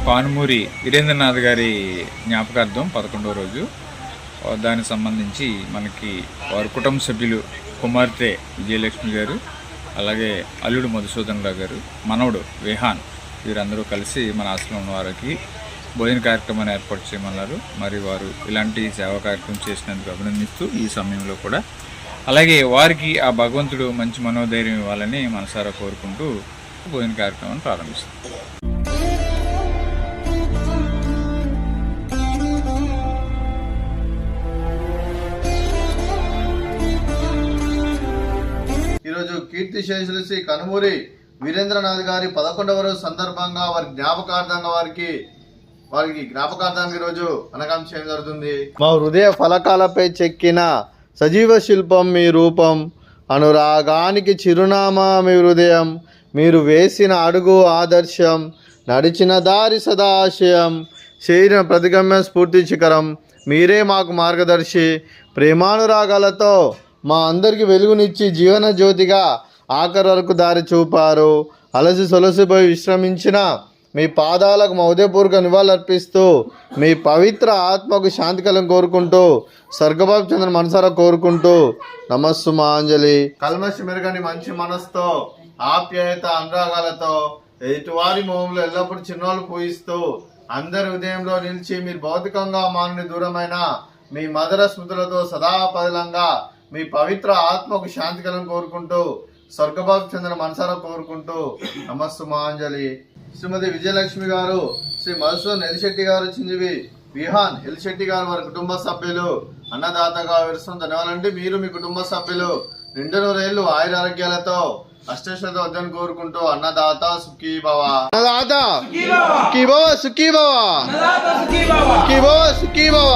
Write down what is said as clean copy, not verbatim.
కానుమూరి వీరేంద్రనాథ్ గారి జ్ఞాపకార్థం 11వ రోజు. దానికి సంబంధించి మనకి వారి కుటుంబ సభ్యులు కుమార్తె విజయలక్ష్మి గారు, అలాగే అల్లుడు మధుసూదన్ రావు గారు, మనవడు విహాన్ వీరందరూ కలిసి మన ఆశ్రమం వారికి భోజన కార్యక్రమాన్ని ఏర్పాటు చేయమన్నారు. మరి వారు ఇలాంటి సేవా కార్యక్రమం చేసినందుకు అభినందిస్తూ ఈ సమయంలో కూడా అలాగే వారికి ఆ భగవంతుడు మంచి మనోధైర్యం ఇవ్వాలని మనసారా కోరుకుంటూ భోజన కార్యక్రమాన్ని ప్రారంభిస్తాం. ఈరోజు కీర్తిశేషులు శ్రీ కనుమూరి వీరేంద్రనాథ్ గారి 11వ రోజు సందర్భంగా వారి జ్ఞాపకార్థానికి ఈరోజు అనగాం చేయడం జరుగుతుంది. మా హృదయ ఫలకాలపై చెక్కిన సజీవ శిల్పం మీ రూపం, అనురాగానికి చిరునామా మీ హృదయం, మీరు వేసిన అడుగు ఆదర్శం, నడిచిన దారి సదా ఆశయం, చేరిన ప్రతిగమ్య స్ఫూర్తి శిఖరం, మీరే మాకు మార్గదర్శి. ప్రేమానురాగాలతో మా అందరికి వెలుగునిచ్చి జీవన జ్యోతిగా ఆఖరి వరకు దారి చూపారు. అలసి సొలసిపోయి విశ్రమించిన మీ పాదాలకు మా ఉదయపూర్వక నివాళులర్పిస్తూ మీ పవిత్ర ఆత్మకు శాంతికలం కోరుకుంటూ స్వర్గబాబు చంద్ర మనసారా కోరుకుంటూ నమస్సుమాంజలి. కల్మషి మెరుగని మంచి మనసుతో ఆప్యాయత అనురాగాలతో ఎటువారి మోహంలో ఎల్లప్పుడూ చిన్నోళ్ళు పూయిస్తూ అందరి ఉదయంలో నిలిచి మీరు భౌతికంగా మానని దూరమైన మీ మధుర స్మృతులతో సదాపదలంగా మీ పవిత్ర ఆత్మకు శాంతికలం కోరుకుంటూ స్వర్గబాబు చంద్ర మనసారా కోరుకుంటూ నమస్సుమాంజలి. శ్రీమతి విజయలక్ష్మి గారు, శ్రీ మధుసూదన్ ఎలిశెట్టి గారు, చిరంజీవి విహాన్ ఎలిశెట్టి గారు వారి కుటుంబ సభ్యులు అన్నదాతగా వివరిస్తున్న ధన్యవాదాలండి. మీరు మీ కుటుంబ సభ్యులు నిండు నూరేళ్లు ఆయుర ఆరోగ్యాలతో అష్టైశ్వర్యాలతో వద్దని కోరుకుంటూ అన్నదాత సుఖీ భవ. అన్నదాత సుఖీ భవ, సుఖీ భవ, సుఖీ భవ, సుఖీ భవ.